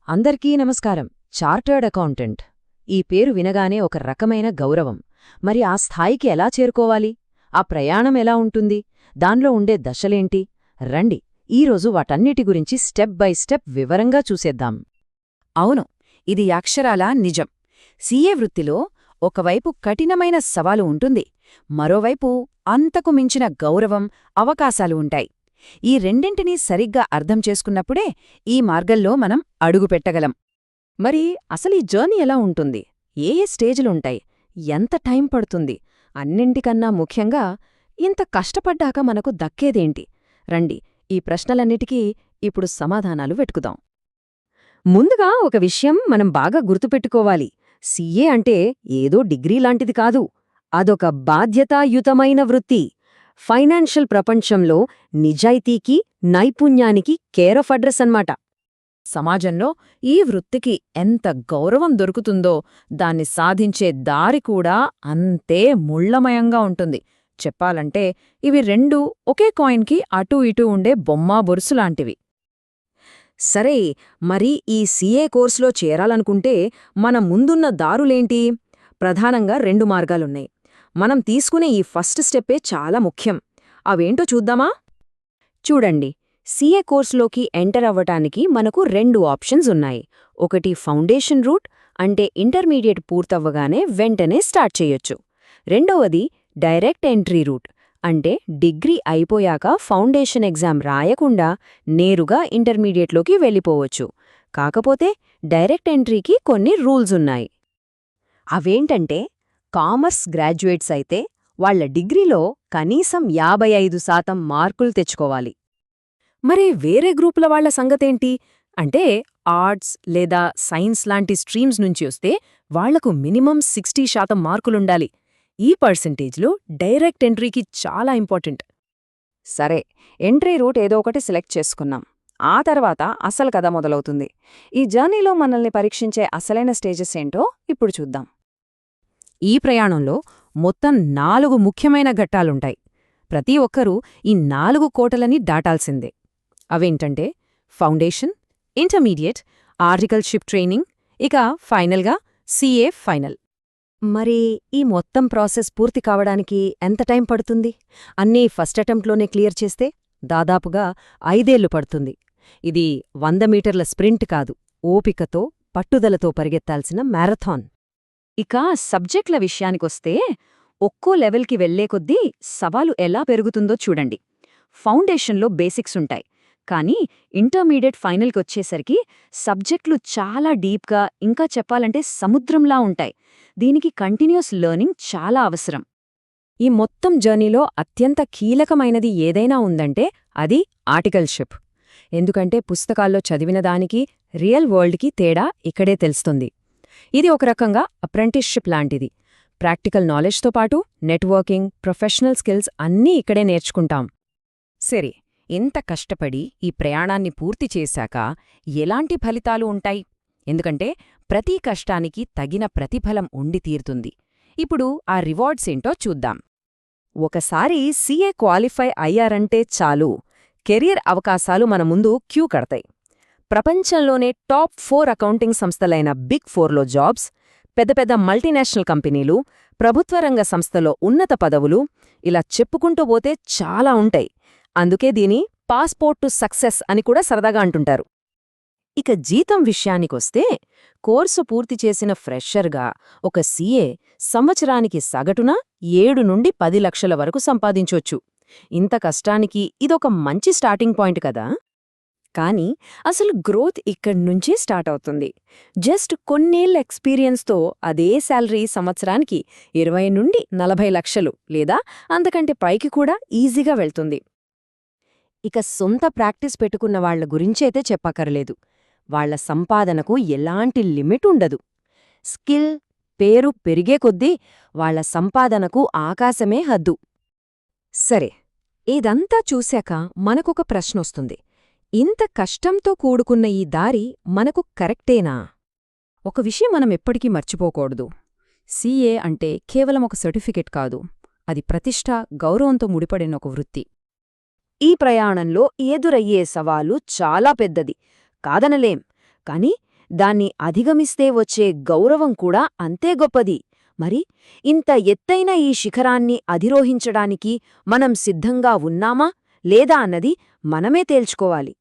అందరికీ నమస్కారం. Chartered accountant ఈ పేరు వినగానే ఒక రకమైన గౌరవం. మరి ఆ స్థాయికి ఎలా చేరుకోవాలి? ఆ ప్రయాణం ఎలా ఉంటుంది? దానిలో ఉండే దశలేంటి? రండి, ఈరోజు వాటన్నిటి గురించి స్టెప్ బై స్టెప్ వివరంగా చూసేద్దాం. అవును, ఇది అక్షరాలా నిజం. సీఏ వృత్తిలో ఒకవైపు కఠినమైన సవాలు ఉంటుంది, మరోవైపు అంతకు మించిన గౌరవం, అవకాశాలు ఉంటాయి. ఈ రెండింటినీ సరిగ్గా అర్థం చేసుకున్నప్పుడే ఈ మార్గంలో మనం అడుగుపెట్టగలం. మరి అసలీ జర్నీ ఎలా ఉంటుంది? ఏ ఏ స్టేజులుంటాయి? ఎంత టైం పడుతుంది? అన్నింటికన్నా ముఖ్యంగా ఇంత కష్టపడ్డాక మనకు దక్కేదేంటి? రండి, ఈ ప్రశ్నలన్నిటికీ ఇప్పుడు సమాధానాలు వెతుకుదాం. ముందుగా ఒక విషయం మనం బాగా గుర్తుపెట్టుకోవాలి. సీఏ అంటే ఏదో డిగ్రీ లాంటిది కాదు. అదొక బాధ్యతాయుతమైన వృత్తి. ఫైనాన్షియల్ ప్రపంచంలో నిజాయితీకి, నైపుణ్యానికి కేర్ ఆఫ్ అడ్రస్ అన్నమాట. సమాజంలో ఈ వృత్తికి ఎంత గౌరవం దొరుకుతుందో దాన్ని సాధించే దారి కూడా అంతే ముళ్లమయంగా ఉంటుంది. చెప్పాలంటే ఇవి రెండూ ఒకే కాయిన్కి అటూ ఇటూ ఉండే బొమ్మా బొరుసులాంటివి. సరే, మరి ఈ సీఏ కోర్సులో చేరాలనుకుంటే మన ముందున్న దారులేంటి? ప్రధానంగా 2 మార్గాలున్నాయి. మనం తీసుకునే ఈ ఫస్ట్ స్టెప్పే చాలా ముఖ్యం. అవేంటో చూద్దామా? చూడండి, సీఏ కోర్సులోకి ఎంటర్ అవ్వటానికి మనకు 2 ఆప్షన్స్ ఉన్నాయి. ఒకటి ఫౌండేషన్ రూట్, అంటే ఇంటర్మీడియట్ పూర్తవ్వగానే వెంటనే స్టార్ట్ చేయొచ్చు. రెండవది డైరెక్ట్ ఎంట్రీ రూట్, అంటే డిగ్రీ అయిపోయాక ఫౌండేషన్ ఎగ్జామ్ రాయకుండా నేరుగా ఇంటర్మీడియట్లోకి వెళ్ళిపోవచ్చు. కాకపోతే డైరెక్ట్ ఎంట్రీకి కొన్ని రూల్స్ ఉన్నాయి. అవేంటంటే, కామర్స్ గ్రాడ్యుయేట్స్ అయితే వాళ్ల డిగ్రీలో కనీసం 55% మార్కులు తెచ్చుకోవాలి. మరి వేరే గ్రూపుల వాళ్ల సంగతేంటి అంటే, ఆర్ట్స్ లేదా సైన్స్ లాంటి స్ట్రీమ్స్ నుంచి వస్తే వాళ్లకు మినిమం 60% మార్కులుండాలి. ఈ పర్సెంటేజ్లో డైరెక్ట్ ఎంట్రీకి చాలా ఇంపార్టెంట్. సరే, ఎంట్రీ రూట్ ఏదో ఒకటి సెలెక్ట్ చేసుకున్నాం. ఆ తర్వాత అసలు కథ మొదలవుతుంది. ఈ జర్నీలో మనల్ని పరీక్షించే అసలైన స్టేజెస్ ఏంటో ఇప్పుడు చూద్దాం. ఈ ప్రయాణంలో మొత్తం 4 ముఖ్యమైన ఘట్టాలుంటాయి. ప్రతి ఒక్కరూ ఈ 4 కోటలని దాటాల్సిందే. అవేంటంటే ఫౌండేషన్, ఇంటర్మీడియట్, ఆర్టికల్షిప్ ట్రైనింగ్, ఇక ఫైనల్గా సీఏ ఫైనల్. మరి ఈ మొత్తం ప్రాసెస్ పూర్తి కావడానికి ఎంత టైం పడుతుంది? అన్నీ ఫస్ట్ అటెంప్ట్లోనే క్లియర్ చేస్తే దాదాపుగా 5 ఏళ్లు పడుతుంది. ఇది 100 మీటర్ల స్ప్రింట్ కాదు, ఓపికతో, పట్టుదలతో పరిగెత్తాల్సిన మ్యారథాన్. ఇక సబ్జెక్ట్ల విషయానికొస్తే ఒక్కో లెవెల్కి వెళ్లే కొద్దీ సవాలు ఎలా పెరుగుతుందో చూడండి. ఫౌండేషన్లో బేసిక్స్ ఉంటాయి, కానీ ఇంటర్మీడియట్ ఫైనల్కొచ్చేసరికి సబ్జెక్టులు చాలా డీప్గా, ఇంకా చెప్పాలంటే సముద్రంలా ఉంటాయి. దీనికి కంటిన్యూస్ లెర్నింగ్ చాలా అవసరం. ఈ మొత్తం జర్నీలో అత్యంత కీలకమైనది ఏదైనా ఉందంటే అది ఆర్టికల్షిప్. ఎందుకంటే పుస్తకాల్లో చదివిన దానికి రియల్ వరల్డ్కి తేడా ఇక్కడే తెలుస్తుంది. ఇది ఒక రకంగా అప్రెంటిస్షిప్ లాంటిది. ప్రాక్టికల్ నాలెడ్జ్తో పాటు నెట్వర్కింగ్, ప్రొఫెషనల్ స్కిల్స్ అన్నీ ఇక్కడే నేర్చుకుంటాం. సరే, ఇంత కష్టపడి ఈ ప్రయాణాన్ని పూర్తి చేశాక ఎలాంటి ఫలితాలు ఉంటాయి? ఎందుకంటే ప్రతి కష్టానికి తగిన ప్రతిఫలం ఉండి తీరుతుంది. ఇప్పుడు ఆ రివార్డ్స్ ఏంటో చూద్దాం. ఒకసారి సీఏ క్వాలిఫై అయ్యారంటే చాలు, కెరియర్ అవకాశాలు మన ముందు క్యూ కడతాయి. ప్రపంచంలోనే టాప్ 4 అకౌంటింగ్ సంస్థలైన బిగ్ 4లో జాబ్స్, పెద్ద పెద్ద మల్టీనేషనల్ కంపెనీలు, ప్రభుత్వ రంగ సంస్థలో ఉన్నత పదవులు, ఇలా చెప్పుకుంటూ పోతే చాలా ఉంటాయి. అందుకే దీని పాస్పోర్ట్ టు సక్సెస్ అని కూడా సరదాగా అంటుంటారు. ఇక జీతం విషయానికొస్తే కోర్సు పూర్తి చేసిన ఫ్రెషర్గా ఒక సీఏ సంవత్సరానికి సగటున 7 నుండి 10 లక్షల వరకు సంపాదించొచ్చు. ఇంత కష్టానికి ఇదొక మంచి స్టార్టింగ్ పాయింట్ కదా. కానీ అసలు గ్రోత్ ఇక్కడ్నుంచే స్టార్ట్ అవుతుంది. జస్ట్ కొన్నేళ్ల ఎక్స్పీరియన్స్తో అదే శాలరీ సంవత్సరానికి 20 నుండి 40 లక్షలు లేదా అంతకంటే పైకి కూడా ఈజీగా వెళ్తుంది. ఇక సొంత ప్రాక్టీస్ పెట్టుకున్న వాళ్ల గురించైతే చెప్పక్కర్లేదు. వాళ్ల సంపాదనకు ఎలాంటి లిమిట్ ఉండదు. స్కిల్, పేరు పెరిగే కొద్దీ వాళ్ల సంపాదనకు ఆకాశమే హద్దు. సరే, ఇదంతా చూశాక మనకొక ప్రశ్నొస్తుంది. ఇంత కష్టంతో కూడుకున్న ఈ దారి మనకు కరెక్టేనా? ఒక విషయం మనం ఎప్పటికీ మర్చిపోకూడదు. సీఏ అంటే కేవలం ఒక సర్టిఫికెట్ కాదు, అది ప్రతిష్ట, గౌరవంతో ముడిపడిన ఒక వృత్తి. ఈ ప్రయాణంలో ఎదురయ్యే సవాలు చాలా పెద్దది కాదనలేం. కాని దాన్ని అధిగమిస్తే వచ్చే గౌరవం కూడా అంతే గొప్పది. మరి ఇంత ఎత్తైన ఈ శిఖరాన్ని అధిరోహించడానికి మనం సిద్ధంగా ఉన్నామా లేదా అన్నది మనమే తేల్చుకోవాలి.